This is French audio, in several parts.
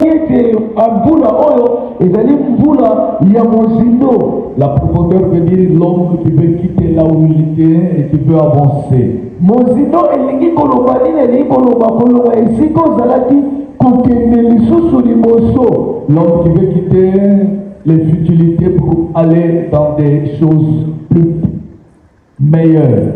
La profondeur veut dire l'homme qui veut quitter là où il était et qui veut avancer. L'homme qui veut quitter les futilités pour aller dans des choses plus meilleures.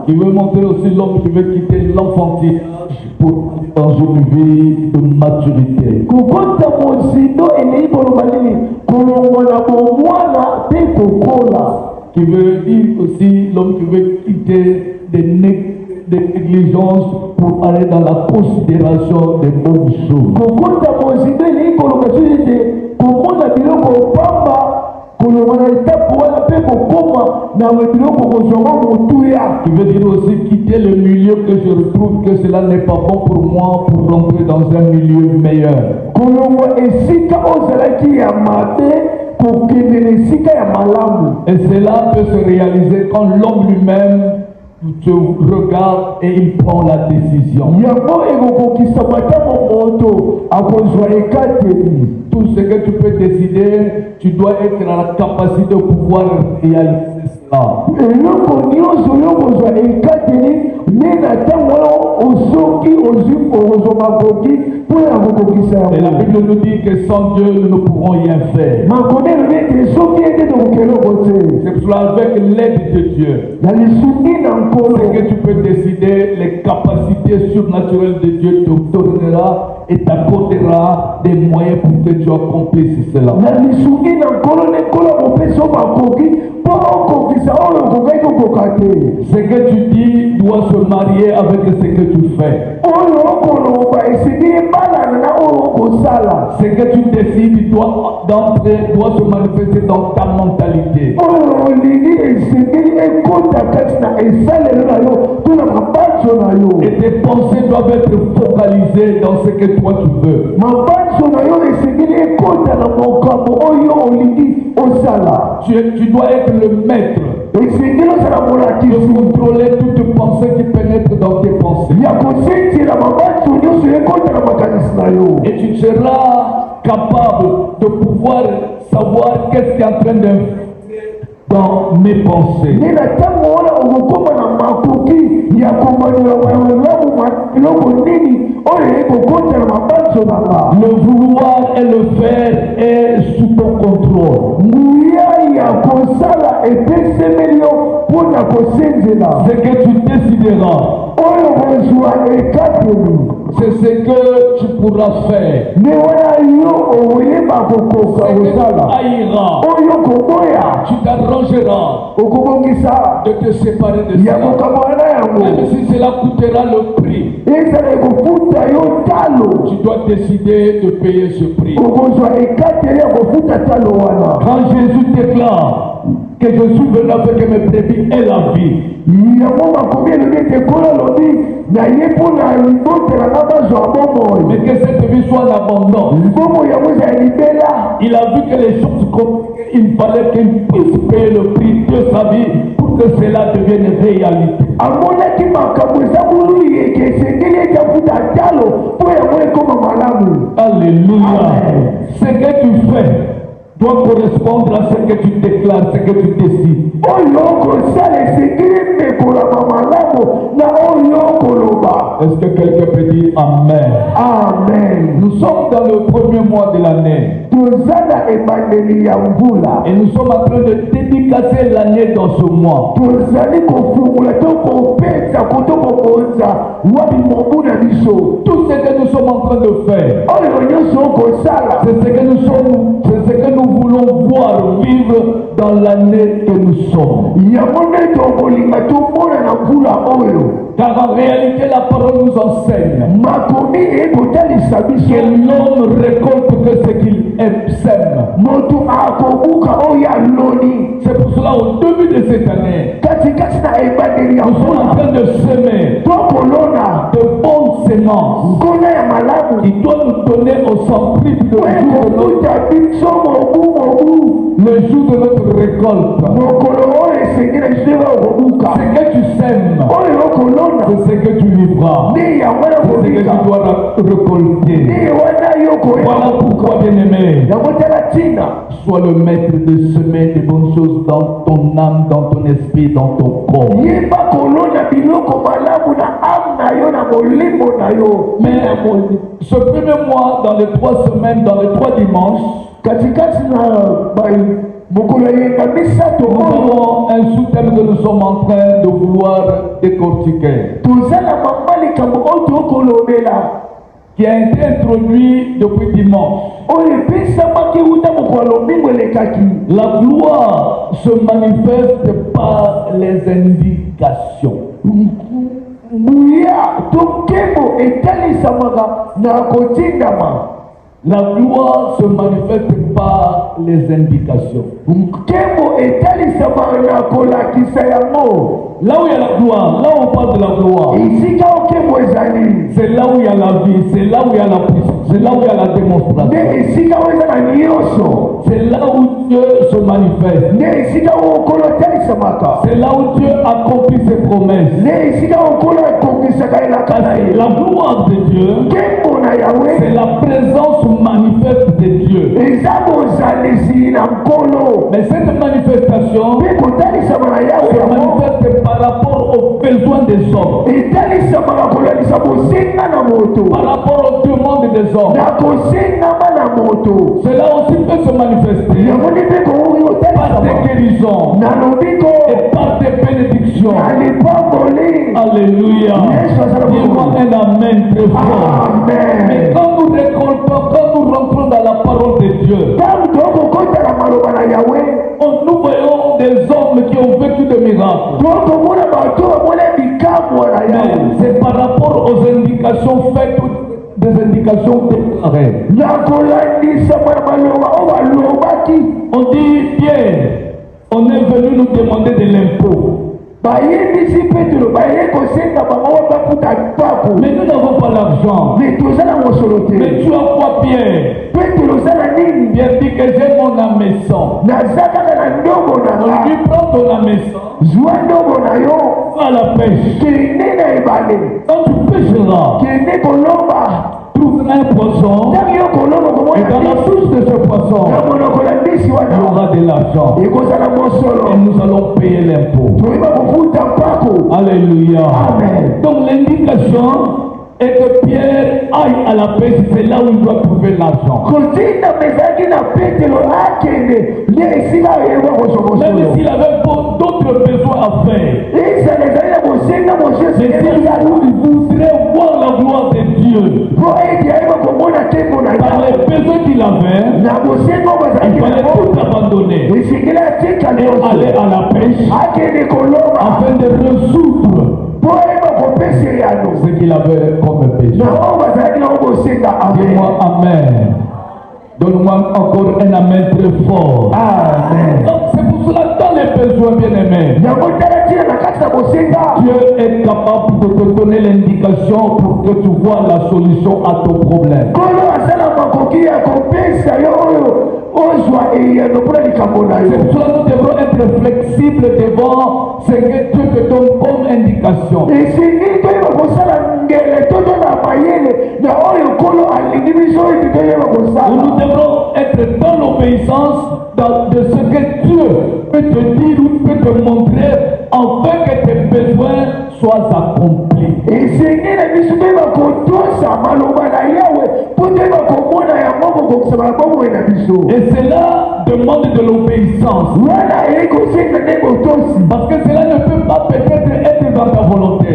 Il veut montrer aussi l'homme qui veut quitter l'enfantillage pour dans une vie de maturité. Qui veut dire aussi l'homme qui veut quitter des négligences pour aller dans la considération des bonnes choses. Qui veut dire aussi quitter le milieu que je retrouve que cela n'est pas bon pour moi pour rentrer dans un milieu meilleur. Et cela peut se réaliser quand l'homme lui-même te regarde et il prend la décision. Tout ce que tu peux décider, tu dois être dans la capacité de pouvoir réaliser cela. Et la Bible nous dit que sans Dieu, nous ne pourrons rien faire. C'est pour cela avec l'aide de Dieu. Ce que tu peux décider, les capacités surnaturelles de Dieu te donnera et t'accordera des moyens pour que tu accomplisses cela. Ce que tu dis doit se marier avec ce que tu fais. Ce que tu décides doit se manifester dans ta mentalité. Et tes pensées doivent être focalisées dans ce que toi tu veux. Tu dois être le maître. De contrôler toute pensée qui pénètre dans tes pensées. Et tu seras capable de pouvoir savoir qu'est-ce qui est en train de dans mes pensées. Le vouloir et le faire est sous ton contrôle. Ce que tu décideras, c'est ce que tu pourras faire. Ce que tu t'arrangeras de te séparer de cela. Même si cela coûtera le prix, tu dois décider de payer ce prix. Quand Jésus déclare que je suis venu avec mes brebis et la vie, mais que cette vie soit en abondance. Il a vu que les choses il fallait qu'il puisse payer le prix de sa vie pour que cela devienne réalité. Alléluia. Ce que tu fais doit correspondre à ce que tu déclares, ce que tu décides. Est-ce que quelqu'un peut dire Amen? Amen. Nous sommes dans le premier mois de l'année. Et nous sommes en train de dédicacer l'année dans ce mois. Tout ce que nous sommes en train de faire, c'est ce que nous voulons voir vivre dans l'année que nous sommes. Car en réalité, la parole nous enseigne que l'homme récolte que ce qu'il sème. C'est pour cela, au début de cette année, nous sommes en train de semer de bonnes semences qui doivent nous donner au centripe le jour de notre récolte. Ce que tu C'est ce que tu vivras. C'est ce que tu dois récolter. Voilà pourquoi, bien-aimé, sois le maître de semer des bonnes choses dans ton âme, dans ton esprit, dans ton corps. Mais ce premier mois, dans les 3 semaines, dans les 3 dimanches, nous avons un sous-thème que nous sommes en train de vouloir décortiquer, qui a été introduit depuis dimanche. La gloire se manifeste par les indications. La gloire se manifeste par les indications. Là où il y a la gloire, là où on parle de la gloire, c'est là où il y a la vie, c'est là où il y a la puissance, c'est là où il y a la démonstration. C'est là où Dieu se manifeste. C'est là où Dieu accomplit ses promesses. La gloire de Dieu, c'est la présence manifeste de Dieu. Mais cette manifestation se manifeste par rapport aux besoins des hommes, par rapport aux demandes des hommes. Cela aussi peut se manifester par des guérisons et par des bénédictions. Alléluia. Dis-moi un amen très fort. Mais quand nous récoltons, quand nous rentrons dans la parole de Dieu, nous voyons des hommes qui ont vécu des miracles. Mais c'est par rapport aux indications faites, des indications déclarées. On dit, bien, on est venu nous demander de l'impôt. Mais nous n'avons pas l'argent. Mais tu as quoi, Pierre? Pierre dit que j'ai mon ameçon. On lui prend ton ameçon. Va à la pêche. Quand tu pêcheras, trouve un poisson. Et dans la touche de ce poisson, il y aura de l'argent. Et nous allons payer l'impôt. Alléluia. Amen. Donc l'indication est que Pierre aille à la pêche, c'est là où il doit trouver l'argent. Même s'il avait d'autres besoins à faire. Mais s'il voudrait voir la gloire de Dieu, par les besoins qu'il avait, il fallait tout abandonner et aller à la pêche afin de résoudre ce qu'il avait comme besoin. Dis-moi amen. Donne-moi encore un amen très fort. Amen. Donc c'est pour cela que dans les besoins bien-aimés, Dieu est capable de te donner l'indication pour que tu vois la solution à ton problème. C'est pour cela que nous devrons être flexibles devant ce que Dieu te donne comme indication. Nous devrons être dans l'obéissance de ce que Dieu peut te dire ou peut te montrer afin que tes besoins soient accomplis. Et cela demande de l'obéissance. Parce que cela ne peut pas peut-être être dans ta volonté.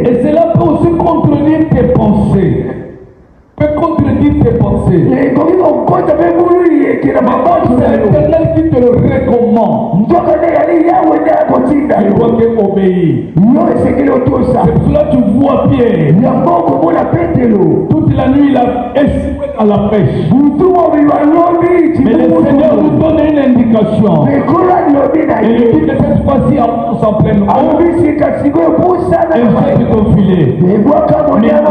Et cela peut aussi contredire tes pensées. C'est l'Éternel qui te le recommande. Tu dois obéir. C'est pour cela que tu vois Pierre. Toute la nuit, il a échoué à la pêche. Mais le Seigneur nous donne une indication. revendication. Et il dit que cette fois-ci, on s'en prenne haut. Et j'ai de ton filet. Mais la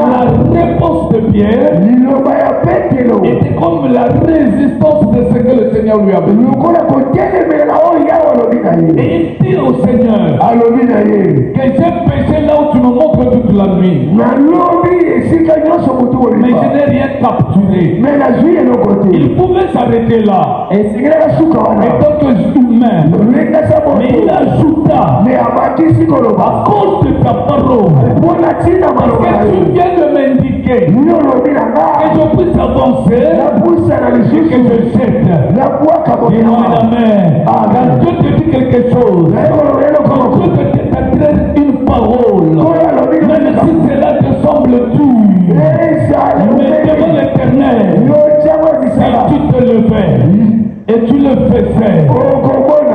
réponse de Pierre était comme la résistance de ce que le Seigneur lui avait dit. Et il dit au Seigneur que j'ai péché là où tu me montres toute la nuit. Mais je n'ai rien capturé. Il pouvait s'arrêter là. Et tant que humain. Mais il ajouta à cause de ta parole. Parce que tu viens de m'indiquer que je puisse avancer et que je jette. Dis-moi amen. Quand Dieu te dit quelque chose, quand Dieu te t'adresse une parole, même si cela te semble dur, mais devant l'Éternel, si tu te le fais et tu le fais faire,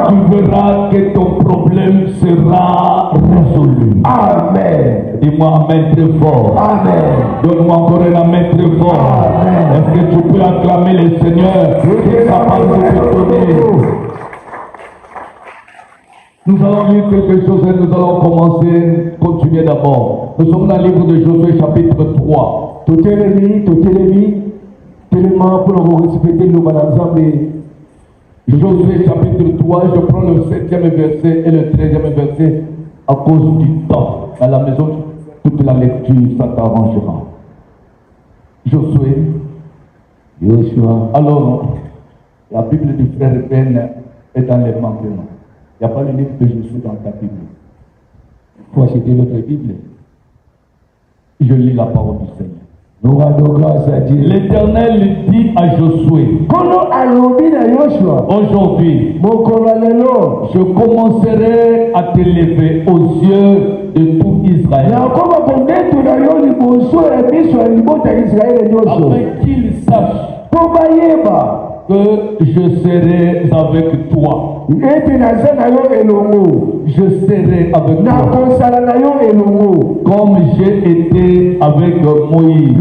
tu verras que ton problème sera résolu. Amen. Dis-moi amen très fort. Amen. Donne-moi encore un amen très fort. Amen. Est-ce que tu peux acclamer le Seigneur pour sa parole de te donner? Nous allons lire quelque chose et nous allons continuer d'abord. Nous sommes dans le livre de Josué chapitre 3. Josué chapitre 3, je prends le 7e verset et le 13e verset à cause du temps. Dans la maison, toute la lecture, ça t'arrangera. Josué. Alors, la Bible du frère Ben est dans les mains maintenant. Il n'y a pas le livre de Josué dans ta Bible. Il faut acheter notre Bible. Je lis la parole du Seigneur. L'Éternel dit à Josué, aujourd'hui, je commencerai à t'élever aux yeux de tout Israël, afin qu'ils sachent que je serai avec toi. Je serai avec toi comme j'ai été avec Moïse.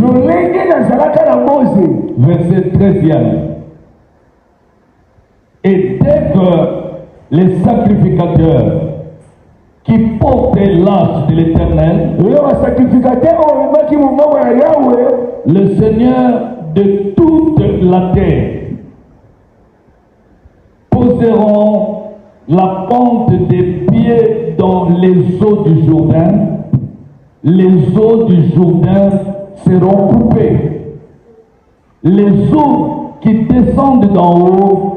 Verset 13e. Et dès que les sacrificateurs qui portaient l'arche de l'Éternel, le Seigneur de toute la terre, poseront la pente des pieds dans les eaux du Jourdain, les eaux du Jourdain seront coupées. Les eaux qui descendent d'en haut,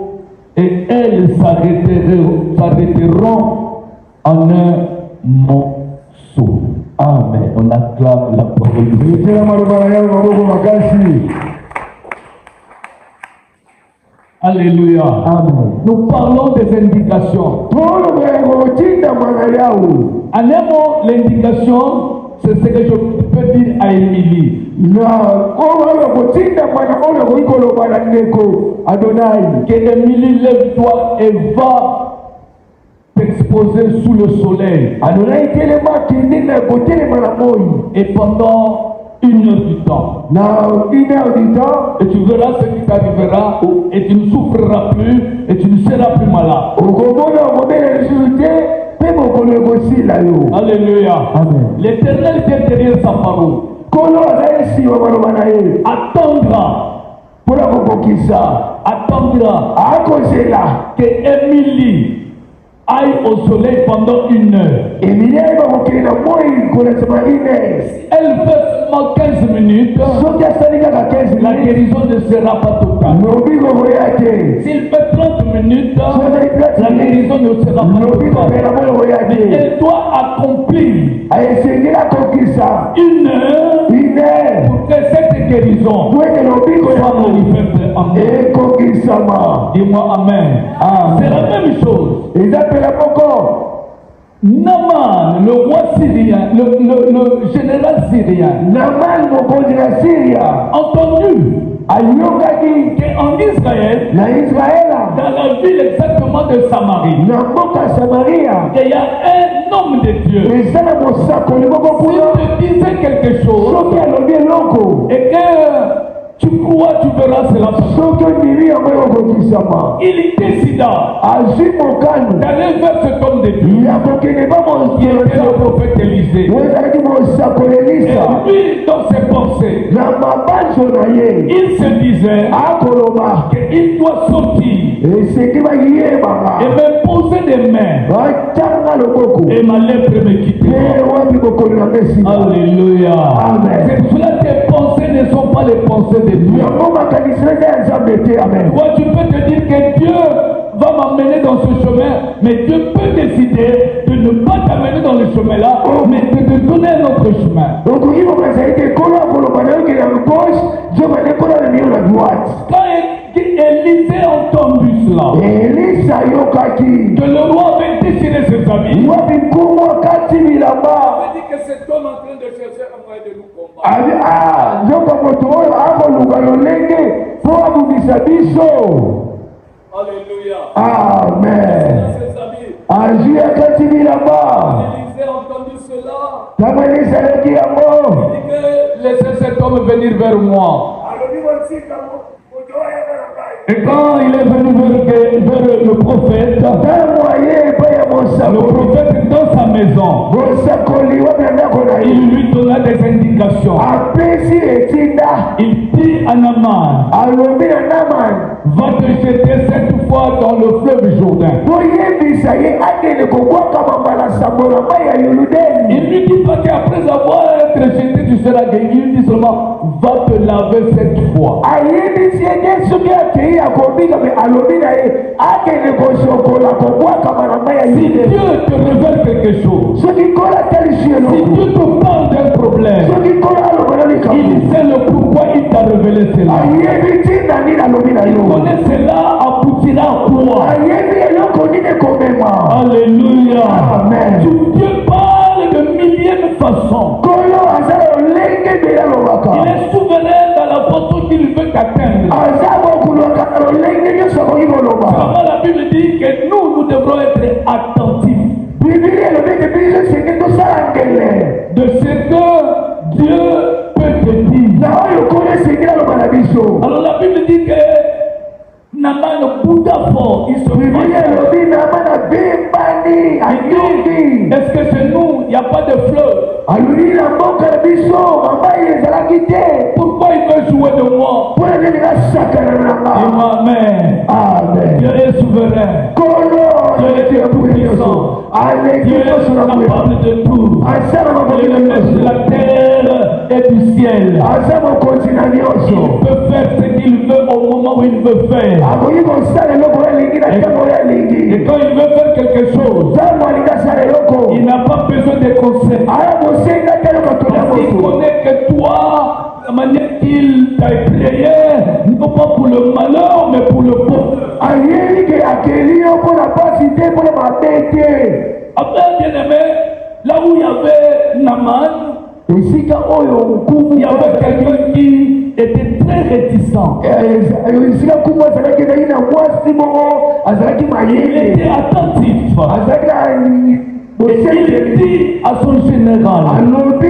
et elles s'arrêteront en un monceau. Amen. On acclame la parole de Dieu. Alléluia. Amen. Nous parlons des indications. En un mot, l'indication, c'est ce que je peux dire à Émilie. Que Émilie, lève-toi et va t'exposer sous le soleil. Et pendant 1 heure du temps. Et tu verras ce qui t'arrivera, et tu ne souffriras plus, et tu ne seras plus malade. Alléluia. Amen. L'Éternel vient derrière sa parole. Attendra que Émilie aille au soleil pendant 1 heure. Si elle fait seulement 15 minutes, la guérison ne sera pas totale. S'il fait 30 minutes, la guérison ne sera pas totale. Mais elle doit accomplir 1 heure pour que cette guérison soit manifeste en nous. Dis-moi amen. C'est la même chose. Naman, le roi syrien, le général syrien, entendu qu'en Israël, dans la ville exactement de Samarie, il y a un homme de Dieu. S'il te disait quelque chose et que Tu crois, tu verras cela. Il décida d'aller vers cet homme de Dieu. Qui était le prophète Élisée. Et lui, dans ses pensées, il se disait qu'il doit sortir et me poser des mains et ma lèpre me quitter. Alléluia. C'est pour cela que tes pensées ne sont pas les pensées de Dieu. Toi, tu peux te dire que Dieu va m'amener dans ce chemin, mais Dieu peut décider de ne pas t'amener dans le chemin là, mais de te donner un autre chemin. Quand Élisée a entendu cela, que le roi avait déchiré ses habits, il avait dit que cet homme est en train de chercher un moyen de nous combattre. Alléluia. Amen. Élisée a entendu cela. Il dit que laissez cet homme venir vers moi. Et quand il est venu vers le prophète dans sa maison, il lui donna des indications. Il dit à Naaman, va te jeter cette fois dans le fleuve Jourdain. Il lui dit pas qu'après avoir été jeté, tu seras guéri. Il dit seulement, va te laver cette fois. Si Dieu te révèle quelque chose, si Dieu te parle d'un problème, il sait le pourquoi il t'a révélé cela. Il connaît cela aboutira à quoi. Alléluia. Amen. Dieu parle de milliers de façons. Il est souverain dans la façon qu'il veut t'atteindre. Vraiment, la Bible dit que nous devrons être attentifs de ce que Dieu peut te dire. Alors la Bible dit que Naaman bouda fort, il se fâcha. Est-ce que chez nous, il n'y a pas de fleuve? Pourquoi il veut jouer de moi? Amen. Dieu est souverain. Dieu est tout-puissant. Dieu est capable de tout. Il est le maître de la terre et du ciel. Il peut faire ce qu'il veut au moment où il veut faire. Et quand il veut faire quelque chose, il n'a pas besoin de conseils. Il connaît que toi, la manière qu'il t'a prié, non pas pour le malheur, mais pour le bonheur. Après, bien aimé, là où il y avait Naaman, il y avait quelqu'un qui était très réticent. Il était attentif. Et il dit à son général, si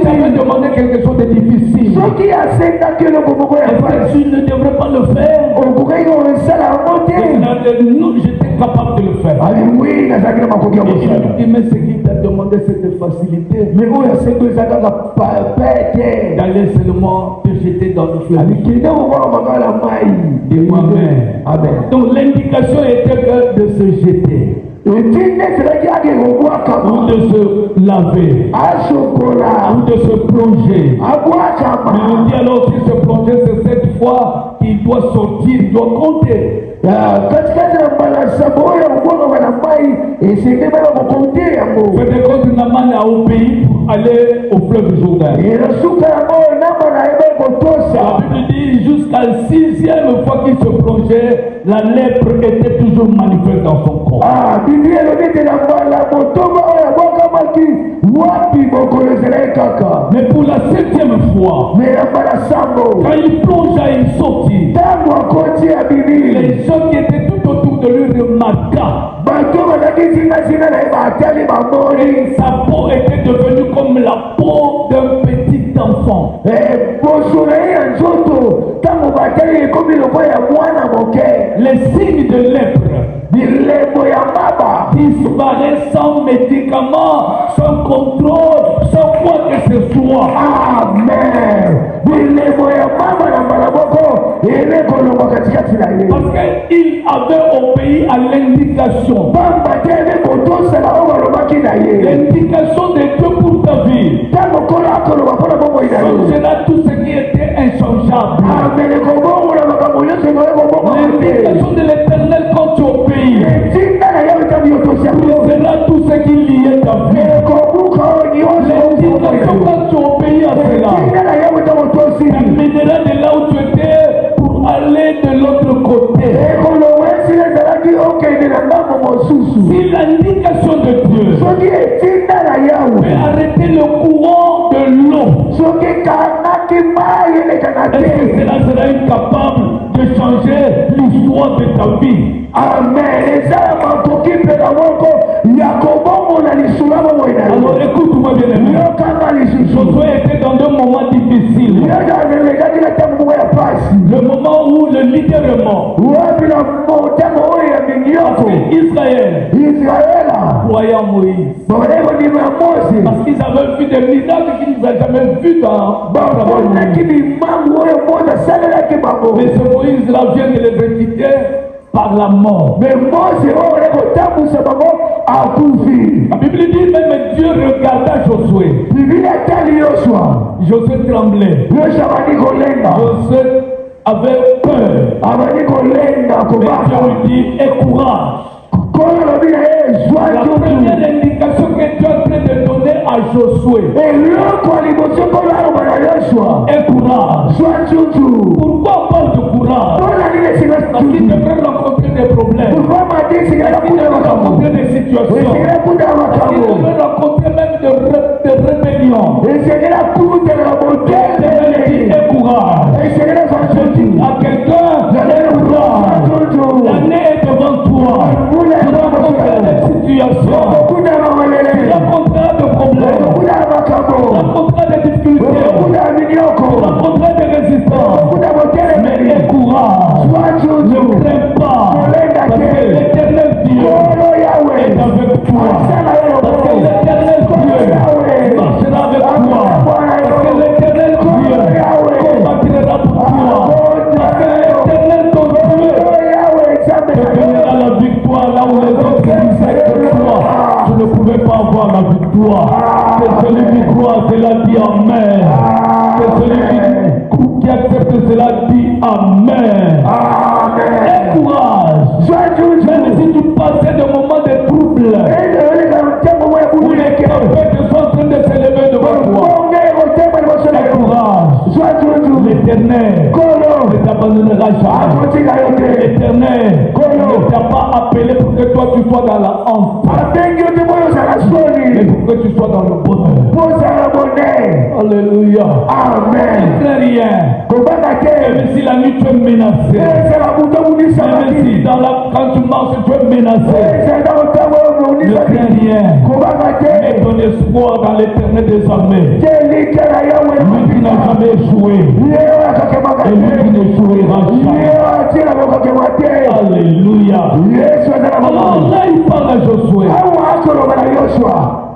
tu avais demandé quelque chose de difficile, est-ce que tu ne devrais pas le faire? J'étais capable de le faire. Il me dit, mais ce qui t'a demandé cette facilité, d'aller seulement te jeter dans le fleuve. Amen. Donc l'indication était de se jeter. Ou de se laver, ou de se plonger. Mais on dit alors si se plonger, c'est cette fois qu'il doit sortir, il doit compter. Faites compte, Naaman a obéi pour aller au fleuve Jourdain. La Bible dit jusqu'à la 6e fois qu'il se plongeait, la lèpre était toujours manifeste dans son corps. Mais pour la 7e fois, quand il plongea, il sortit. Les gens qui étaient tout autour de lui remarquaient. Sa peau était devenue comme la peau d'un petit enfants. Les signes de lèpre disparaissent sans médicaments, sans contrôle, sans quoi que ce soit. Amen. Parce qu'il avait obéi à l'indication. L'indication de Dieu pour ta vie. Changera tout ce qui était inchangeable. L'indication de l'Éternel quand tu obéis. Changera tout ce qui liait ta vie. L'indication quand tu obéis à cela. T'amènera de là où tu étais pour aller de l'autre côté. Si l'indication de Dieu peut arrêter le courant de l'eau, est-ce que cela sera incapable de changer l'histoire de ta vie? Amen. Alors écoute-moi bien aimé. Josué était dans des moments difficiles. Le moment où le leader est mort. Israël croyait en Moïse. Parce qu'ils avaient vu des miracles qu'ils n'avaient jamais vus dans mais ce Moïse-là vient de les exécuter par la mort. La Bible dit même Dieu regarda Josué. Josué tremblait. Josué avait peur. Mais Dieu lui dit, aie courage. La première indication que Dieu est en train de donner à Josué. Aie courage. Pourquoi on parle de courage? Parce qu'il devrait rencontrer des problèmes. Il devrait rencontrer des situations. Il devrait rencontrer même des rébellions. Aie courage. Je dis à quelqu'un, aie courage. L'année est devant toi. Tu rencontreras des situations. Tu rencontreras des problèmes. Tu rencontreras des difficultés. Tu rencontreras des résistances. Mais aie courage. Ne crains pas. Parce que l'Éternel Dieu est avec toi. Parce que l'Éternel Dieu marchera avec toi. Parce que l'Éternel Dieu combattra pour toi. Parce que l'Éternel ton Dieu te donnera la victoire là où les autres disaient que toi, tu ne pouvais pas avoir la victoire. Que celui qui croit, cela dit Amen. Que celui qui accepte cela dit Amen. Aie courage. Même si tu passais des moments de trouble, où les tempêtes sont en train de s'élever devant toi, aie courage. L'Éternel ne t'abandonnera jamais. L'Éternel ne t'a pas appelé pour que toi tu sois dans la honte, mais pour que tu sois dans le bonheur. Alléluia. Amen. Ne crains rien. Même si la nuit tu es menacé, même si quand tu marches tu es menacé, ne crains rien. Mets ton espoir dans l'Éternel des armées. Lui qui n'a jamais échoué et lui qui n'échouera jamais. Alléluia. Alors là il parle à Josué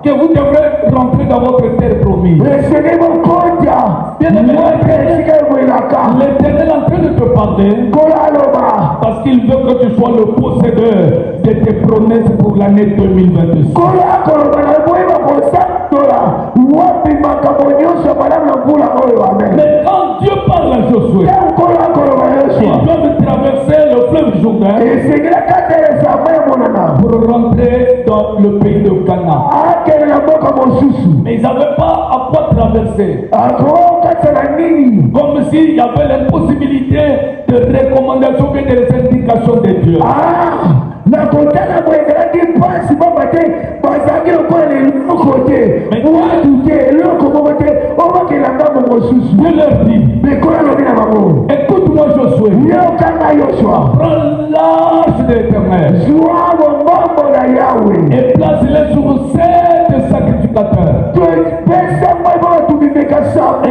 que vous devrez rentrer dans votre terre promise. Bien aimé, l'Éternel est en train de te parler parce qu'il veut que tu sois le possédeur de tes promesses pour l'année 2026. Mais quand Dieu parle à Josué, ils doivent traverser le fleuve Jourdain pour rentrer dans le pays de Canaan. Mais ils n'avaient pas à quoi traverser. Comme s'il y avait l'impossibilité de recommandation et de indications de Dieu. Dieu leur dit, écoute-moi Josué, prends l'arche de l'Éternel et place-les sur 7 sacrificateurs. Et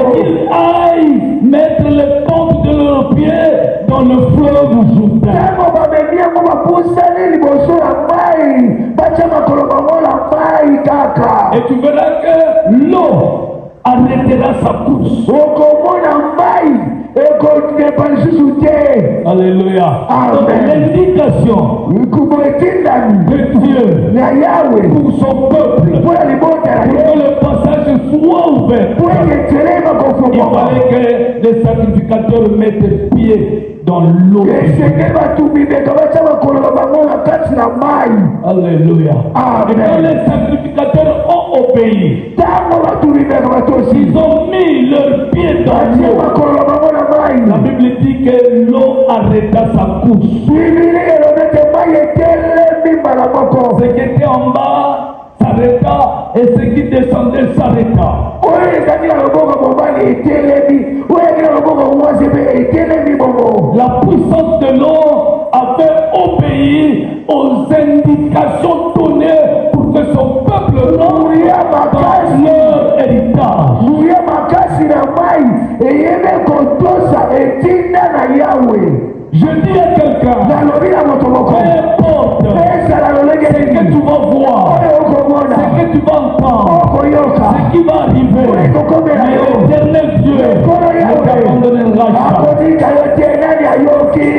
mettre les pompes de leurs pieds dans le fleuve Jourdain. Tango bamemi yango bapusani liboso ya mai batya makolo bango na mai kaka. Et tu verras que l'eau arrêtera sa course. Okomona mai ekokepa lisusu te. Alléluia. Amen. L'indication ikubo etindami de Dieu ya Yawe pour son peuple, mpo ya libota ya pour ye que le passage soit ouvert, mpo ete nzela il bakofungwama fallait que les sacrificateurs mettent pied dans l'eau. esenge batumimeka batya makolo na bango na kati na mai. Alléluia. Et quand Amen. les sacrificateurs ont obéi, Tango batumimeka batosi ils ont mis leurs pieds dans batya l'eau. makolo na bango na La mai. Bible dit que l'eau arrêta sa course. Bibili elobi ete mai etelemi mbala moko. Ce qui était en bas s'arrêta et ce qui descendait s'arrêta. Oyo ezali na loboko mobali etelemi, oyo ezali na loboko mwasi mpe etelemi bongo. La puissance de l'eau avait obéi aux indications données pour que son peuple rentre dans leur héritage. Nguya makasi na mai eyebe kotosa etinda na Yawe. Je dis à quelqu'un, Nalobi na moto moko peu importe ezala lolenge ce que tu vas voir, oyo okomona ce que tu vas entendre, okoyoka ce qui va arriver, mais l'éternel Dieu ne t'abandonnera jamais. akotika yo te nani ayoki.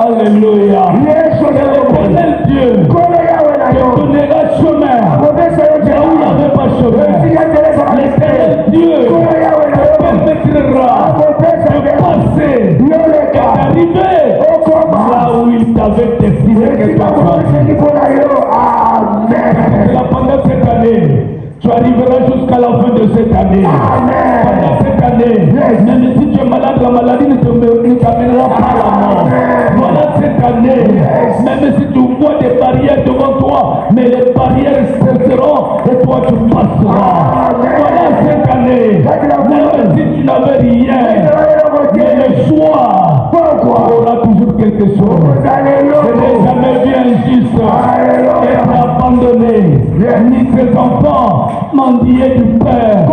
Alléluia. Yesu L'éternel Dieu nkolo Yawe na te yo donnera chemin akopesa yo là où il n'y avait pas chemin. esika teleka L'éternel Dieu nkolo Yawe na yo permettra akopesa de passer et yoleka d'arriver okoma là où il t'avait destiné que esika toi sois. kopesaki mpo na yo. Amen. Là, pendant cette année, tu arriveras jusqu'à la fin de cette année. Amen. Pendant cette année, même si tu es malade, la maladie ne t'amènera pas à la mort. Voilà cette année, même si tu vois des barrières devant toi, mais les barrières cesseront et toi tu passeras. Voilà cette année, même si tu n'avais rien, mais le choix, tu auras toujours quelque chose. Ce n'est jamais bien juste être abandonné, ni tes enfants mendier du Père.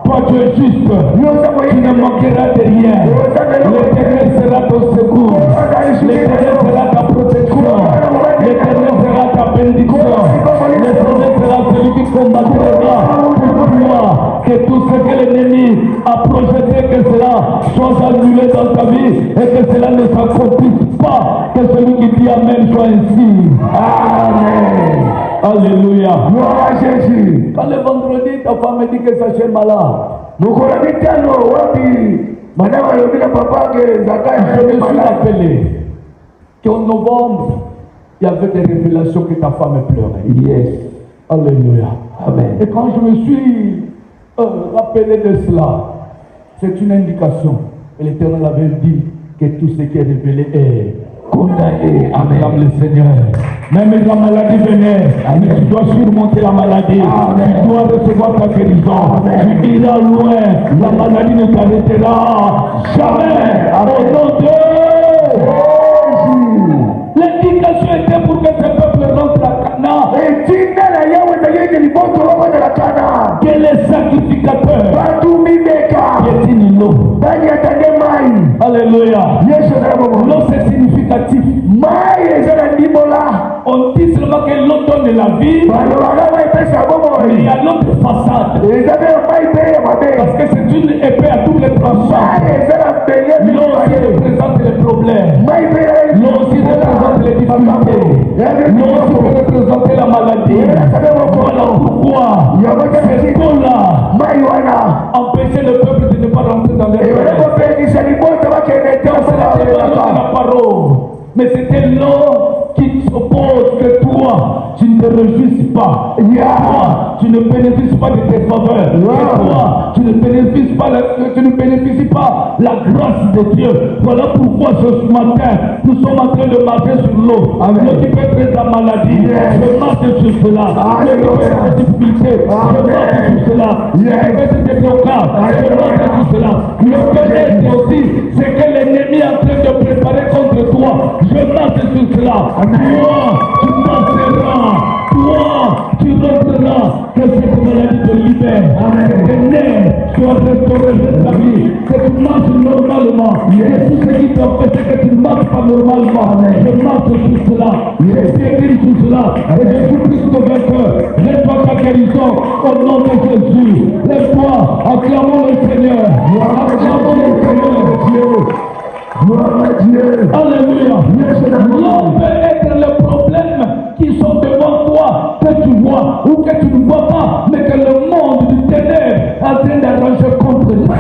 Toi tu es juste, tu ne manqueras de rien. L'Éternel sera ton secours, l'Éternel sera ta protection, l'Éternel sera ta bénédiction, l'Éternel sera celui qui combattra pour toi, que tout ce que l'ennemi a projeté, que cela soit annulé dans ta vie et que cela ne s'accomplisse pas, que celui qui dit Amen soit ainsi. Amen. Alléluia. Gloire à Jésus. Quand le vendredi, ta femme dit que sa chère malade, Mukula mitano wapi madame alobi na papa ke zaka je me ya suis malade. rappelé qu'en novembre, il y avait des révélations que ta femme pleurait. Yes. Alléluia. Amen. Et quand je me suis rappelé de cela, c'est une indication. Et l'Éternel avait dit que tout ce qui est révélé est condamné. Amen. Le Seigneur. Même la maladie venait, tu dois surmonter la maladie. Tu dois recevoir ta guérison. Tu iras loin. La maladie ne t'arrêtera jamais. Au nom de Jésus. L'indication était pour que ce peuple rentre à Canaan. Etinda na Yawe tayeke liboto wako de la Kana. Que les sacrificateurs Batu mimeka. piétinent l'eau. Bani atande mai. Alléluia. Yesu na bobo. L'eau c'est significatif. Mai ezana ndimola. On dit seulement que l'eau donne la vie, Balobaka mai pesa bobo. mais il y a l'autre façade. Ezabe mai pe ya Parce mabe. que c'est une épée à double tranchant. Mai ezana bele L'eau aussi représente les problèmes. mai pe ya L'eau aussi représente les difficultés. L'eau aussi peut représenter la maladie. Voilà pourquoi cette eau-là mai wana. empêchait le peuple de ne pas rentrer dans les Ewe terres. kopekisa liboto bakende Ce n'était pas l'eau de tosa. la parole, mais c'était l'eau qui s'oppose que toi, tu ne te réjouisses pas. Toi, tu ne bénéficies pas de tes faveurs. Et toi, tu ne bénéficies pas la grâce de Dieu. Voilà pourquoi ce matin, nous sommes en train de marcher sur l'eau. L'eau qui peut être la maladie. Je marche sur cela. L'eau qui peut être la difficulté. Je marche sur cela. L'eau qui peut être des blocages. Je marche sur cela. Le peut-être aussi, c'est que l'ennemi est en train de préparer contre toi. Je marche sur cela. Toi, tu passeras. Toi, tu rentreras. Que cette maladie te libère. Que tes nerfs soient restaurés. normalement. Et tout ce qui t'empêche que tu ne marches pas normalement. Je marche sur cela. Je guéris sur cela. Et je suis plus que vainqueur. Lève-toi ta guérison au nom de Jésus. Lève-toi. Acclamons le Seigneur. Acclamons le Seigneur. Gloire à Dieu. Alléluia. L'homme peut être le problème qui sont devant toi, que tu vois ou que tu ne vois pas, mais que le monde du ténèbre est en train d'arranger contre toi.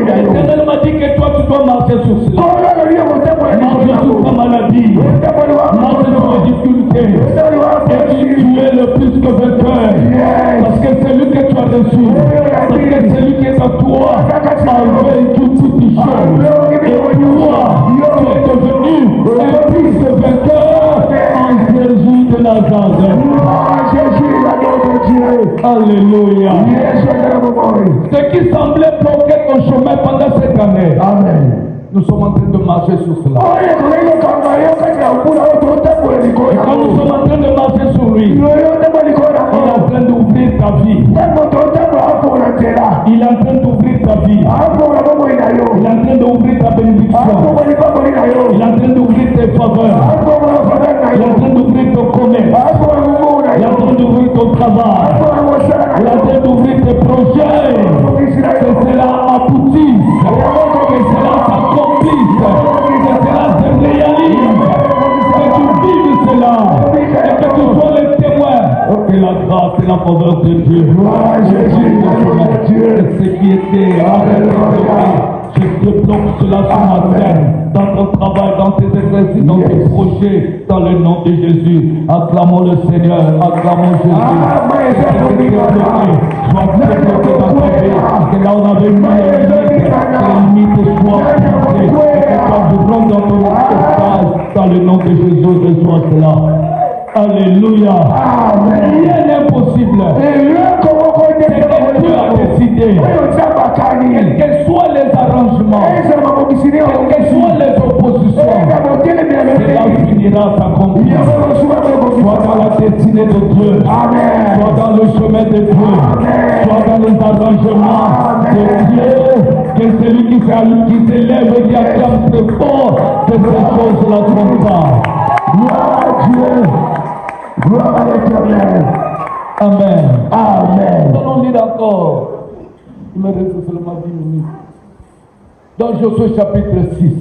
L'Éternel m'a dit que toi tu dois marcher sur cela. Marcher sur ta maladie, marcher sur les difficultés. Et tu es le plus que vainqueur. Parce que c'est lui que tu as reçu. Parce que c'est lui qui est en toi. A vaincu toutes les choses. Et toi, tu es devenu un plus que vainqueur en Jésus de Nazareth. Alléluia. Ce qui semblait bloquer ton chemin pendant cette année. Amen. Nous sommes en train de marcher sur cela. Et quand nous sommes en train de marcher sur lui, il est en train d'ouvrir ta vie. Il est en train d'ouvrir ta vie. Il est en train d'ouvrir ta bénédiction. Il est en train d'ouvrir tes faveurs. Il est en train d'ouvrir ton commerce. Il est en train d'ouvrir ton travail. Il est en train d'ouvrir tes projets. Que cela aboutisse. Que cela s'accomplisse. Que cela se réalise. Que tu vives cela. Et que tu sois le témoin. Que la grâce et la faveur de Dieu. Ce qui était. Je débloque cela sur ma terre, dans ton travail, dans tes exercices, dans tes projets, dans le nom de Jésus. Acclamons le Seigneur, acclamons Jésus. Sois débloqué dans ta vie, que là on avait mis les limites soient brisées, et que quand tu rentres dans ton espace, dans le nom de Jésus, reçois cela. Alléluia. Rien n'est impossible. C'est que Dieu a décidé. Quels que soient les arrangements, quelles que soient les oppositions, cela finira s'accomplir. Sois dans la destinée de Dieu. Sois dans le chemin de Dieu. Sois dans les arrangements de Dieu. Que celui qui s'élève et qui acclame très fort, que ces choses ne trompent pas. Gloire à Dieu. Gloire à l'Éternel. Amen. Amen. On lit encore. Il me reste seulement 10 minutes. Dans Josué chapitre 6.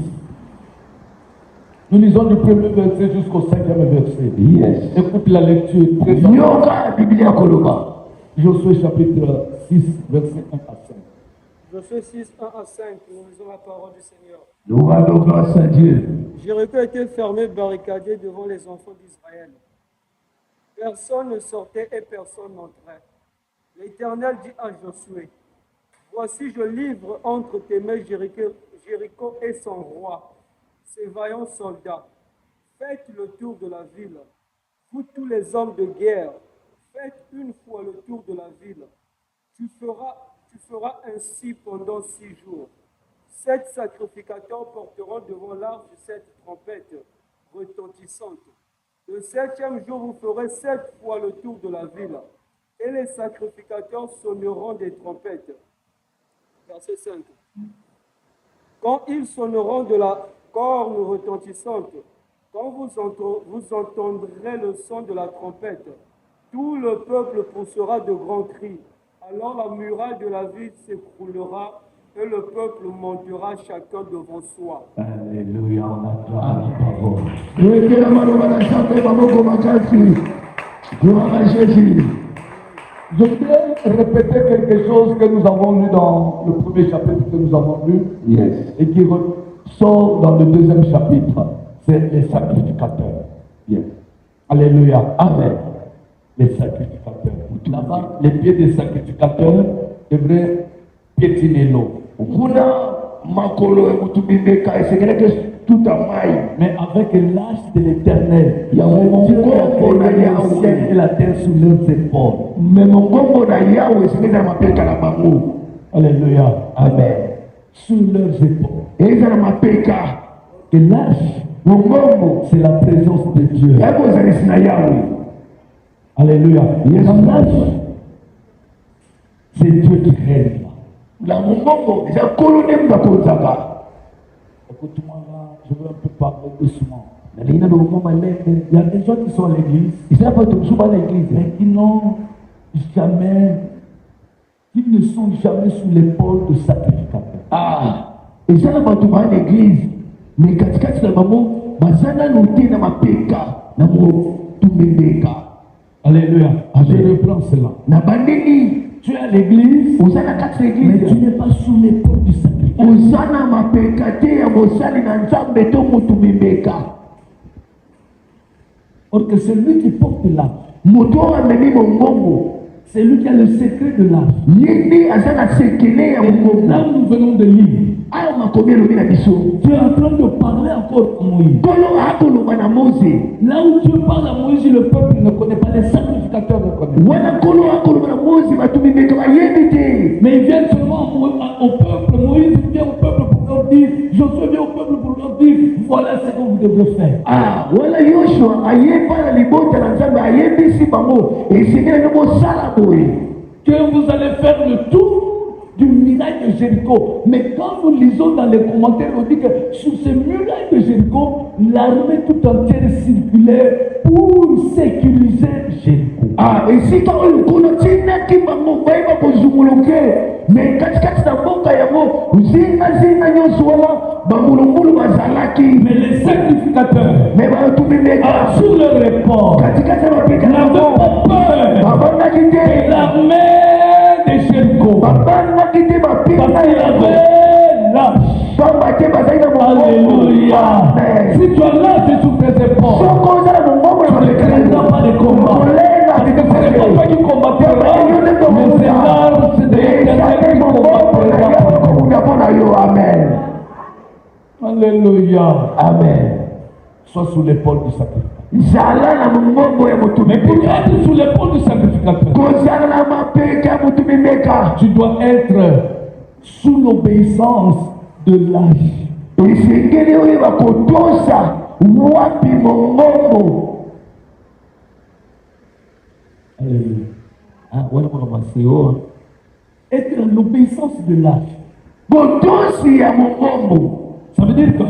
Nous lisons du premier verset jusqu'au 5e verset. Yes. Écoute la lecture très importante. Josué chapitre 6, verset 1 à 5. Josué 6, 1 à 5, nous lisons la parole du Seigneur. Nous rendons grâce à Dieu. Jéricho était fermé, barricadé devant les enfants d'Israël. Personne ne sortait et personne n'entrait. L'Éternel dit à Josué, voici je livre entre tes mains Jéricho et son roi, ses vaillants soldats. Faites le tour de la ville. Vous tous les hommes de guerre, faites une fois le tour de la ville. Tu feras ainsi pendant 6 jours. 7 sacrificateurs porteront devant l'arche 7 trompettes retentissantes. Le 7e jour, vous ferez 7 fois le tour de la ville, et les sacrificateurs sonneront des trompettes. Verset 5. Quand ils sonneront de la corne retentissante, quand vous entendrez le son de la trompette, tout le peuple poussera de grands cris. Alors la muraille de la ville s'écroulera et le peuple montera chacun devant soi. Alléluia, on acclame la parole. Gloire à Jésus. Je voudrais répéter quelque chose que nous avons lu dans le premier chapitre que nous avons lu, Yes. et qui ressort dans le 2e chapitre. C'est les sacrificateurs. Yes. Alléluia. Amen. Les sacrificateurs. Là-bas, les pieds des sacrificateurs devraient piétiner l'eau. Mais avec l'âge de l'Éternel, il y a un Dieu qui a fait le ciel et la terre sous leurs épaules. Alléluia. Amen. Sous leurs épaules. Et l'âge, c'est la présence de Dieu. Alléluia. Yes. Dans l'âge, c'est Dieu qui règne. Na mongongo eza nkolo nde moto akozaka. Écoute-moi là, je veux un peu parler doucement. nalingi na lokoma malende. Il y a des gens qui sont à l'église, eza bato mosusu bana eglize mais qui n'ont jamais, qui ne sont jamais sous l'épaule de sacrificateur. eza na bato bana eglize me katikati na bango baza nano te na mapeka na motumbembeka. Alléluia. Amen. Je reprends cela. na bandeni Tu es à l'église, oza na kati na mais tu eglize n'es pas sous l'épaule du sacrificateur. oza na mapeka te ya mosali na nzambe to motumbembeka. Or que celui qui porte l'arche, moto oyo amemi mongongo c'est lui qui a le secret de l'arche. ye nde aza na sekele ya Et mongongo. là, nous venons de lire. ayo makomi elobi na biso Tu es en train de parler encore à Moïse. nkolo akoloba na Moze. Là où Dieu parle à Moïse, le peuple ne connaît pas, les sacrificateurs ne connaissent pas. wana nkolo akoloba na Moze batumbembeka bayebi te. Mais ils viennent seulement au peuple. Moïse vient au peuple pour leur dire, Josué vient au peuple pour leur dire, voilà ce que vous devez faire. wala Yoshua ayeba na libota na nzambe ayebisi bango esengeli nde bosala boye Que vous allez faire le tour du muraille de Jéricho. Mais quand nous lisons dans les commentaires, on dit que sur ces murailles de Jéricho, l'armée tout entière circulait pour sécuriser Jéricho. esika oyo nkolo tindaki bango bayeba kozunguluke me katikati na mboka yango zingazinga nyonso wana bangulungulu bazalaki Mais les sacrificateurs, me batumbembeka sur leur report, katikati ya mapeka n'avaient yango pas peur babandaki de te l'armée de Jéricho. babandaki te Parce bapinga qu'il yango avait l'arche. pamba te bazali na mongongo. Alléluia. Amen. Si tu as l'arche sur tes épaules, soko oza na mongongo na tu ne mapeka craindras pas de combat. Parce que ce n'est pas toi qui combattras, mais c'est l'arche de l'Éternel qui combattra. mpona yo. Amen. Alléluia. Amen. Sois sous l'épaule du sacrificateur. zala na mongongo ya motu Mais pour mibeka être sous l'épaule du sacrificateur, kozala na mapeka ya motu mibeka tu dois être sous l'obéissance de l'âge. esengeli oyeba kotosa wapi mongongo. Alléluia. Voilà pour commencer. Être dans l'obéissance de l'âge. botosi ya mongongo Ça veut dire que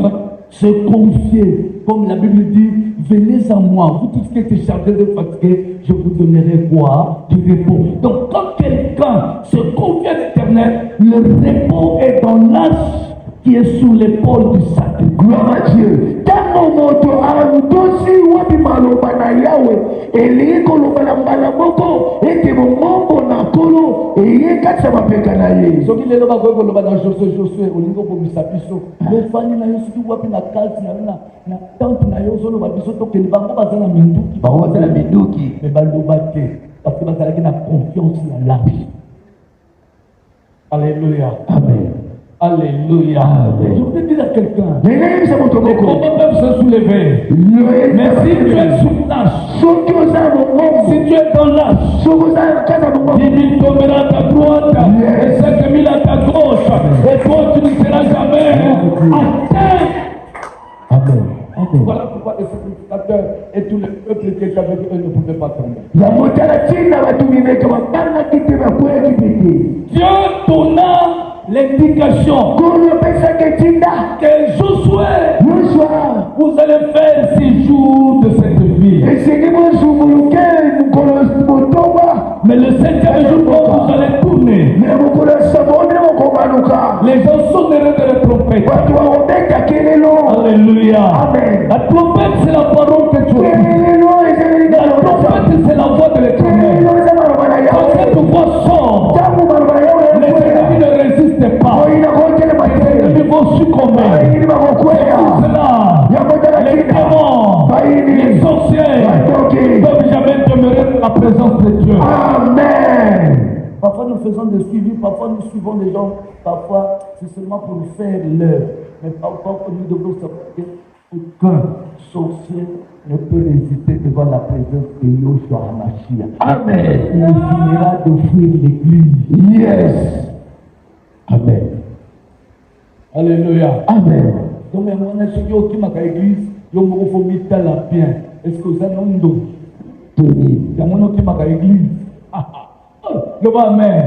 se confier, comme la Bible dit, venez à moi, vous tous qui êtes chargés de fatigués, je vous donnerai quoi? Du repos. Donc quand quelqu'un se confie à l'Éternel, le repos est dans l'arche qui est sous l'épaule du sacrificateur. gloire à Dieu. Tango moto amutosi wapi maloba na yawe elingi koloba na mbala moko ete mongongo na nkolo eye kati ya mapeka na ye. soki lelo bakoki koloba na Josué olingi kobomisa biso ofandi na yo soki wapi na kalti na yo na tante na yo ozoloba biso tokende bango baza na minduki bango baza na minduki me baloba te parce que bazalaki na confiance na l'arche. Alléluia. Amen. Alléluia. Amen. Je voudrais dire à quelqu'un, nenayebisa moto les moko combats peuvent se soulever, mais si tu es sous l'arche, soki oza na mongongo si tu es dans l'arche, soki oza na kati ya mongongo 10 000 tomberont à ta droite et 5 000 à ta gauche, et toi tu ne seras jamais atteint. Amen. Amen. Voilà pourquoi les sacrificateurs et tous les peuples qui étaient avec eux ne pouvaient pas tomber. ya motala ntina bato mibeka babangaki te bakweyaki pete. Dieu donna l'indication nkolo opesaki ntinda que Josué, yosua vous allez faire 6 jours de cette vie. esengi bozunguluke mokolo motoba Mais le 7e jour, vous allez tourner. me mokolo ya sabo nde mokobaluka Les gens sonneraient de la trompette. bato bakobeta kelelo. Alléluia. Amen. La trompette, c'est la parole que tu as dit. kelelo ezaleli La trompette, c'est la voix de l'Éternel. kelelo eza maloba na Quand cette yawe voix sort, ntango maloba na yawe les ennemis ne résistent pas. oyina kotelema Les te ennemis vont succomber. bayini bakokweya Cela, ya motala les ntina démons, les bayini sorciers batoki. ne peuvent jamais demeurer dans la présence de Dieu. Amen. Parfois nous faisons des suivis, parfois nous suivons les gens, parfois c'est seulement pour faire l'heure. Mais parfois nous devons savoir qu'aucun sorcier ne peut résister devant la présence de Yoshua HaMashiach. Amen. Il finira de fuir l'église. Yes. Amen. Alléluia. Amen. Donc, mais moi, je suis au Kimaka église, je me refais bien. Est-ce que vous avez un don? Tony. yango nokimaka église loba amen.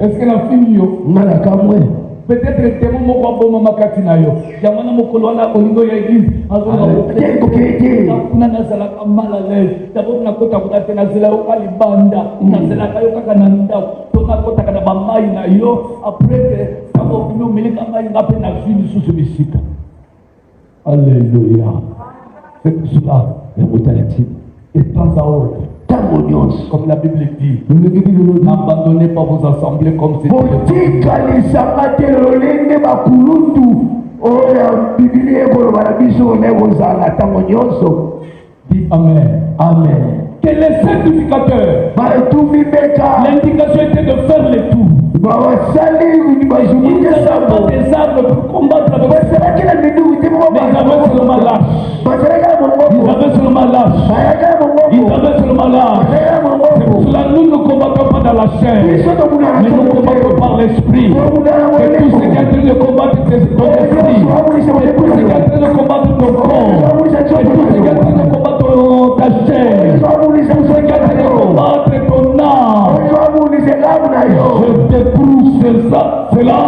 Est-ce que la fille yo Malaka mwe. peut-être temo moko aboma makati na yo yango na mokolo wana olingo ya église kuna nazalaka mal à l'aise d'abord nakota kuta te nazela yo ka libanda nazelaka yo kaka na ndako to nakotaka na bamai na yo après que ntango bino omelika mai nga mpe na zwi lisusu bisika. Alléluia. C'est pour cela et temps à autre, comme la Bible dit, n'abandonnez pas vos assemblées comme c'est dit amen. Amen. Quel est le certificateur? L'indication était de faire le tout. Il n'y a pas des armes pour combattre avec ça. Mais ils avaient seulement l'âge. Ils avaient seulement l'âge. C'est pour cela que nous ne combattons pas dans la chair, mais nous combattons par l'esprit. Et tout ce qui est en train de combattre ton esprit, et tout ce qui est en train de combattre ton corps, et tout ce qui est en train de combattre ta chair, tout ce qui est en train de combattre ton âme, je déprouve cela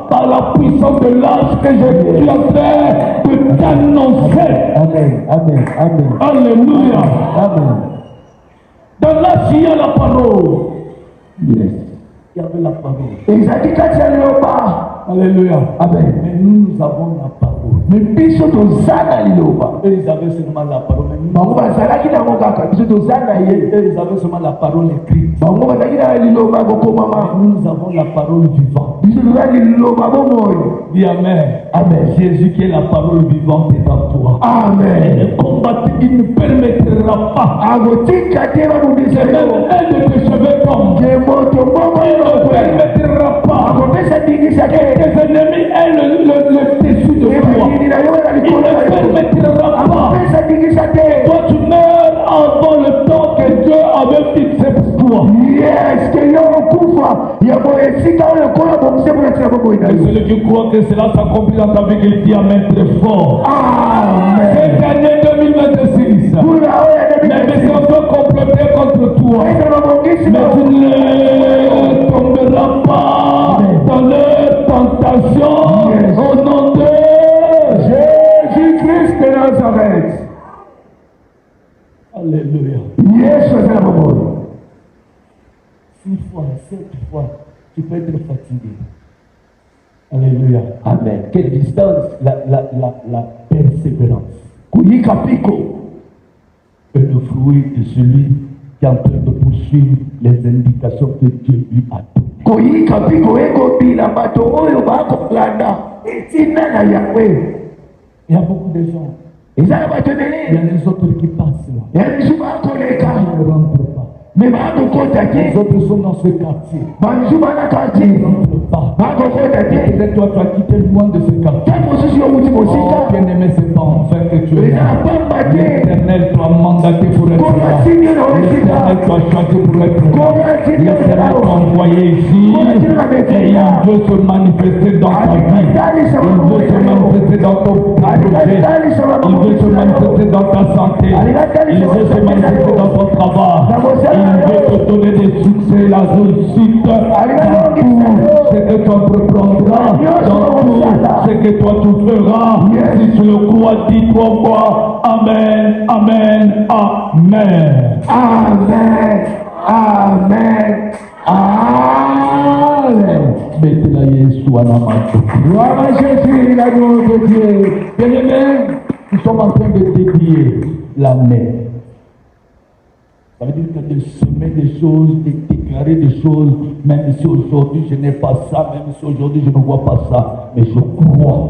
par la puissance de l'âge que je suis en train de t'annoncer. Amen. Amen. Amen. Alléluia. Amen. Dans l'âge, il y a la parole. Yes. Il y avait la parole. Alléluia. Amen. Mais nous avons la parole. Mais biso tozana liloba. Eux, ils avaient seulement la parole. Bango bazalaki nango kaka biso tozana ye. Eux, ils avaient seulement la parole écrite. Bango bazalaki na liloba bokomama. Nous avons la parole vivante. Biso tozana liloba bomoyo. Dis amen. Amen. Jésus qui est la parole vivante est en toi. Amen. Et le combat, il ne permettra pas. Agotika te ba mundisa Même yo. un de tes cheveux tombe. Ke moto momo Il ne yo. permettra pas. Akopesa dingisa Que ke. tes ennemis aient le dessus de toi. Il ne permettra pas. Akopesa dingisa te. Toi, tu meurs avant le temps que Dieu avait fixé pour toi. Yes, que yo kufa. Ya mo esika oyo kola bomse pour la bobo Et ina. celui qui croit que cela s'accomplit dans ta vie, qu'il dit amen très fort. Amen. Cette année 2026, Kula oya les méchants sont complotés contre toi. Mais tu ne tomberas pas dans leur tentation. Yes. Au nom de Jésus-Christ de Nazareth. Alléluia. Yesu azala bobo. 6 fois, 7 fois, tu peux être fatigué. Alléluia. Amen. Quelle distance? La persévérance. Kuyika piko. Et le fruit de celui qui est en train de poursuivre les indications que Dieu lui a données. Kuyika piko eko bila bato oyo bakolanda etina na Yahweh. Il y a beaucoup de gens. Ezala bato Il y a nene. les autres qui passent là. Ya biso bakoleka. Ils ne rentrent pas. Me bakokota Les te. autres sont dans ce quartier. Banzu bana Ils kati. ne rentrent pas. Bakokota te. Peut-être toi, tu as quitté loin de ce quartier. Ta mosusu yo wuti Oh, mosika. bien-aimé, c'est pas enfin que tu es Ezala là. pamba te. L'Éternel t'a mandaté pour être là. Koma sinyo na L'Éternel wesika. t'a choisi pour être là. L'Éternel t'a envoyé ici. Et il veut se manifester dans ta vie. Il veut se manifester dans ton projet. Il veut se manifester dans ta santé. Il veut se manifester dans ton travail. Il veut te donner des succès, la réussite dans tout ce que tu entreprendras, dans tout ce que toi tu feras. Si tu le crois, dis-toi moi. Amen, amen, amen. Amen. Amen. Amen. Mettez-la Yesu à la main. Gloire à Jésus, l'amour de Dieu. Bien-aimés, nous sommes en train de dédier la mer. Ça veut dire que de semer des choses, de déclarer des choses, même si aujourd'hui je n'ai pas ça, même si aujourd'hui je ne vois pas ça, mais je crois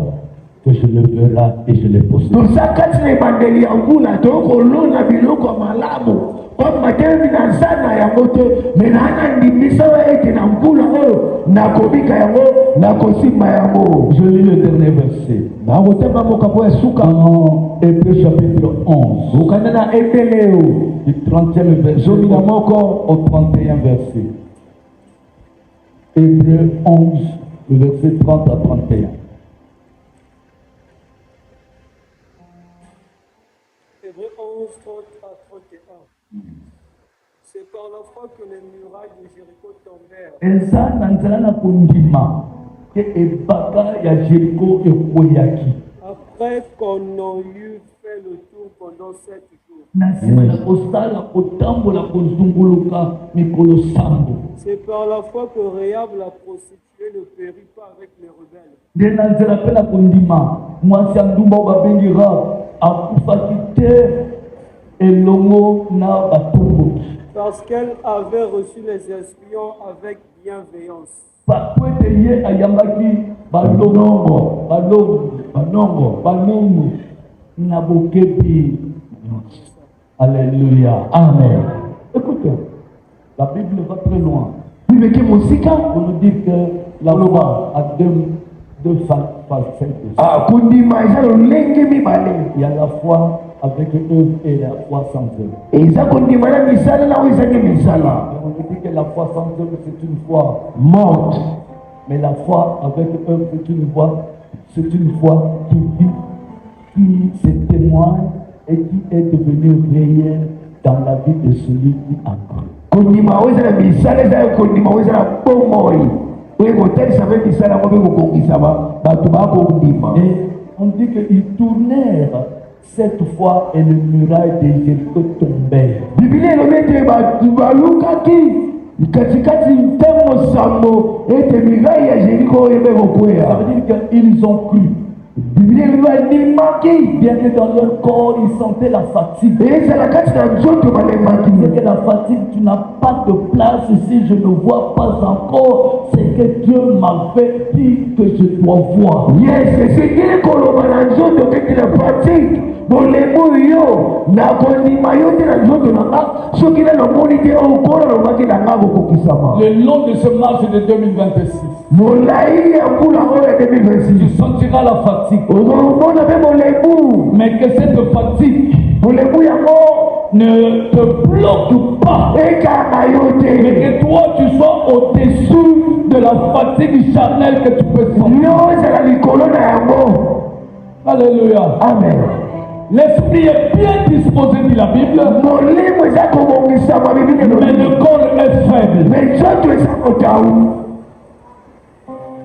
que je le verrai et je le possède. tosakati na ebandeli ya mvula tokolona biloko ya malamu pamba telemi na zana yango te me naana ndimisa ete na mvula oyo nakobika yango nakosimba yango. Je lis le dernier verset. nakotemba mokambo ya suka Dans Hébreux chapitre 11, okanda na ebeleo du 30e verset zomi na moko au 31 verset. Hébreux 11, le verset 30 à 31. Hébreux 11, 30 à 31. C'est par la foi que les murailles de Jéricho tombèrent. eza na nzela na kondima ke ebaka ya Jéricho ekweyaki Après qu'on ait eu fait le tour pendant 7 jours. na nsima na kosala kotambola kozunguluka mikolo sambo. C'est par la foi que Réhab la prostituée ne périt pas avec les rebelles. nde na nzela mpe na kondima mwasi ya ndumba oyo babengi Rab akufaki te elongo na batomboki Parce qu'elle avait reçu les espions avec bienveillance. po ete ye ayambaki balongo na bokebi. Alléluia. Amen. Écoutez, la Bible va très loin. Bible qui musika On nous dit que la loi a deux facettes. kondima eza lolenge mibale. Il y a la foi avec eux et la foi sans eux. Eza kondima na misala na oyo ezangi misala. Et on nous dit que la foi sans eux, c'est une foi Morte. mais la foi avec eux, c'est une foi qui vit, qui se témoigne et qui est devenue réelle dans la vie de celui qui a cru. Kondima oyo eza na misala eza kondima oyo eza na bomoi. Oyo kotalisa mpe misala yango mpe kokongisa bato bakondima. Et on dit qu'ils tournèrent cette fois et les murailles de Jéricho tombèrent. Biblia elobi ete bato balukaki katikati ntango sambo ete mirayi ya Jeriko oyo ebe Ça kokwea. veut dire qu'ils ont cru. Biblia elobi bandimaki Bien que dans leur corps, ils sentaient la fatigue. ezala kati na nzoto balemaki. C'est que la fatigue, tu n'as pas de place ici, je ne vois pas encore ce que Dieu m'avait dit que je dois voir. Yes, esengeli koloba na nzoto keti na fatigue bolemo yo na kondima yo te na nzoto na nga soki nalomoni te okola lobaki na nga kokokisama. Le long de ce marche de 2026, molai ya mbula oyo ya tu 2026 sentiras la fatigue. okomona mpe molemu. Mais que cette fatigue molemu yango ne te bloque pas. ekanga yo Mais te. que toi, tu sois au-dessus de la fatigue charnelle que tu peux sentir. yo ezala likolo na yango. Alléluia. Amen. L'esprit est bien disposé, dit la Bible, molimo eza kobongisama bibili mais elobi le corps est faible. me nzoto eza kotawu.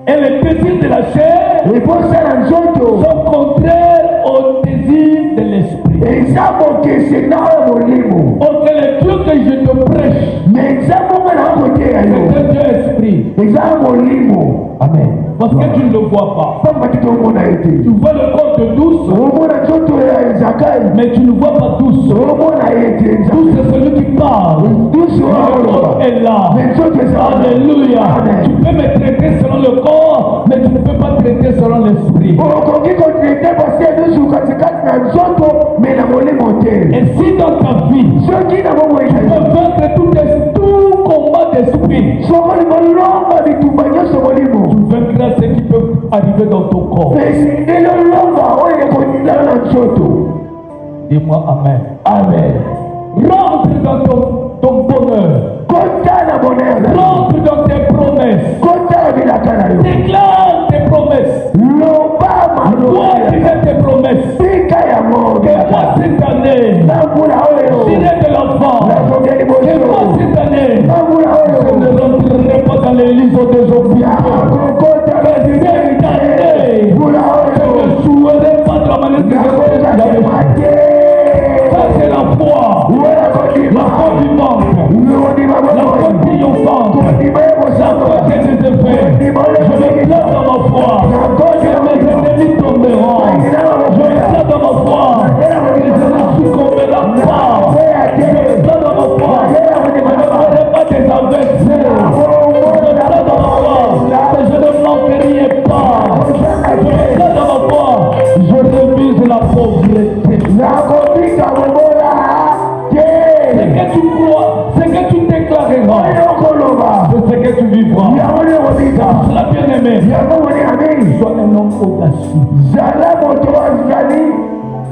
Et les désirs de la chair ebosala nzoto sont contraires aux désirs de l'esprit. eza bokese na oyo molimo. Or que le Dieu que je te prêche, me eza bongo na koteya c'est yo un Dieu esprit. eza molimo. Amen. Parce que tu ne le vois pas. pamba ti tomona ye Tu te. vois le corps de douce, omona nzoto ya zakai mais tu ne vois pas douce. omona ye te. Douce, c'est celui qui parle. dusi Mais oyo le corps oloba est là. me nzoto eza Alléluia. Tu Amen. peux me traiter selon le corps, mais tu ne peux pas traiter selon l'esprit. okoki kotrete basi ya dusu katikati na nzoto me na molimo te. Et si dans ta vie, soki na bongo tu peux ezali vaincre tout combat d'esprit, sokoli molomba bitumba nyonso molimo tu vaincras ce qui peut arriver dans ton corps. esengeli olomba oyo ekoningana na nzoto. Dis-moi Amen. Amen. Rentre dans ton bonheur. kota na bonheur na yo. Rentre dans tes promesses. kota na bilaka na yo. Déclare tes promesses. loba Toi qui maloba fais tes promesses. tika yango Que moi cette année, na mbula oyo j'irai de l'enfant. nazongia Que moi liboso cette année, na mbula je ne oyo rentrerai pas dans l'église des hommes. yakokota na Cette année, mbula je oyo ne jouerai pas de la manière que je nakozakema fais. te. Ça c'est la foi. Wala La kodima foi vivante. kodima La foi boboyi triomphante. kodima La yebosamba foi qui a des effets. Je me place dans ma foi. Mes ennemis tomberont. Je me place dans ma foi. Et je ne succomberai pas. Je me place dans ma foi. Je ne ferai pas des adversaires. Je me place dans ma foi. Et je ne manquerai pas. Je me place dans ma foi. Je refuse la pauvreté. nakobika bobola Ce te que tu crois, ce que tu déclareras, oyo okoloba c'est ce que tu vivras. yango nde kobika La bien-aimée, yango moni amini sois un homme audacieux. zala moto azali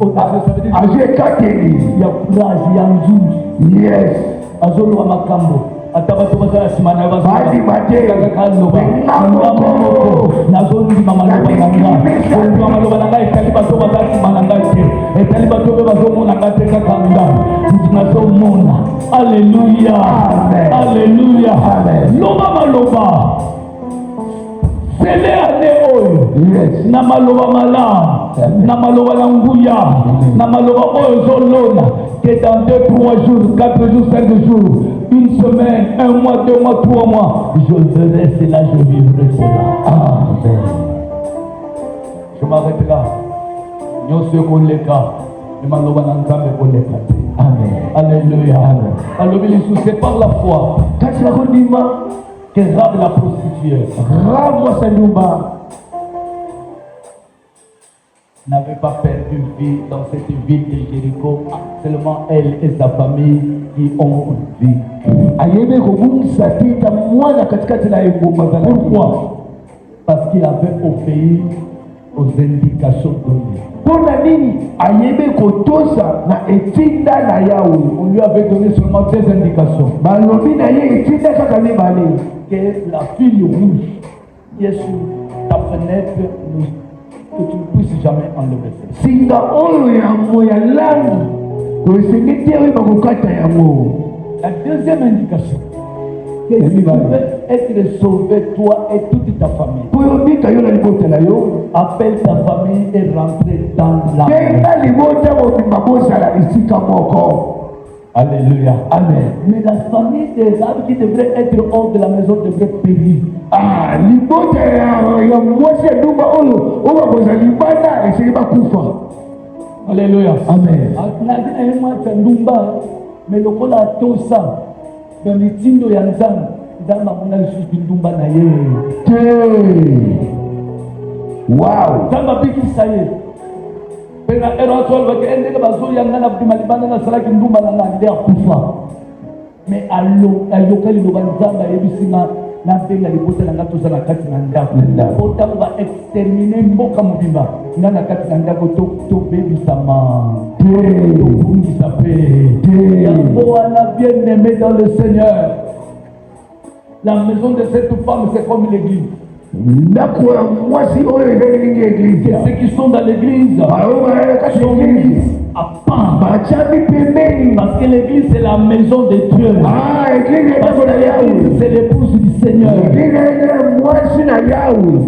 Audacieux, ça veut dire azwi ekateli. il y a courage, il y a nzuri. Yes. Azoloba makambo. Ata bato bazala nsima na yo Bandima te. kaka loba Nga moko. nazondima maloba na nga Nakimisa. ondima maloba na ngai etali bato baza nsima na ngai te Et tali bato pe bazomona kate kaka ngambo nazomona. Alléluia. Amen. Alléluia. Amen. Loba maloba. C'est l'année oyo. Yes. Na maloba malamu. Na maloba na nguya. Na maloba oyo zolona. Que dans 2, 3 jours, 4 jours, 5 jours, une semaine, 1 mois, 2 mois, 3 mois, je verrai cela, je vivrai cela. Amen. Je m'arrête là. Nyonso koleka. Et maloba na nzambe koleka. Amen. Alléluia. Amen. Alléluia. C'est par la foi Kasi la kondima que Rahab la prostituée Ramo sa nyumba n'avait pas perdu vie dans cette ville de Jéricho. Seulement elle et sa famille qui ont vécu. ayebe kobungisa tita mwana katikati na engumba za Pourquoi? Parce qu'il avait obéi aux indications données. mpona nini ayebe kotosa na etinda na yawe. On lui avait donné seulement 2 indications. balobi na ye etinda kaka mibale. Que la fille rouge qui est sur ta fenêtre, que tu ne puisses jamais enlever ça. singa oyo yango ya langi osengeli te oyeba kokata yango. La deuxième indication, que tu peux être sauvé, toi et toute ta famille. po yobika yo na libota na yo Appelle ta famille et rentre dans la maison. kenga libota mobimba bozala esika moko. Alléluia. Amen. Mais la famille des arbres qui devrait être hors de la maison devrait périr. libota ya mwasi ya ndumba oyo oyo bakoza libanda esili bakufa. Alléluia. Amen. Mais le col a tout ça. Dans les tindo ya nzambe, nzambe amona lisusu bindumba na ye. te wow. Nzambe abikisa ye. Mpe na ero aso alobaki ndenge bazoyanga na bima libanda nasalaki ndumba na nga nde akufa. Mais ayoka liloba nzambe ayebisi nga nabenga libota na nga toza na kati na ndako. Po ntango baextermine mboka mobimba nga na kati na ndako tobebisama. Tobungisa mpe. Yango wana bien-aimé dans le Seigneur. La maison de cette femme, c'est comme l'église. ndako ya mwasi oyo ezali mingi eglize. Ceux qui sont dans l'église bayo bayaka kati sont eglize mis à part. batiami pembeni. Parce que l'église, c'est la maison de Dieu. eglize Parce ndako que na yawe. l'église, c'est l'épouse du Seigneur. eglize eza mwasi na yawe.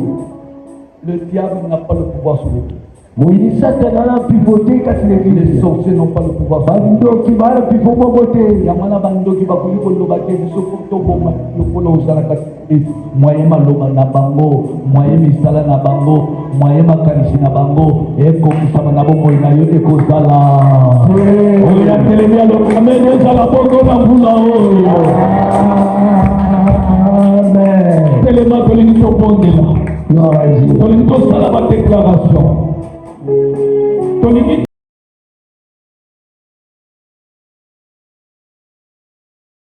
Le diable n'a pas le pouvoir sur l'église. moyini satana na pivote kati na Les eglize. sorciers n'ont pas le pouvoir sur l'église. bandoki bana pifo moko te. Yamana bandoki bakoki koloba te biso po toboma lokolo ozala kati moye maloba na bango, moye misala na bango, moye makanisi na bango ekokisama na bomoi na yo ekozala oyo ya telemi alobi amen ezala bongo na mbula oyo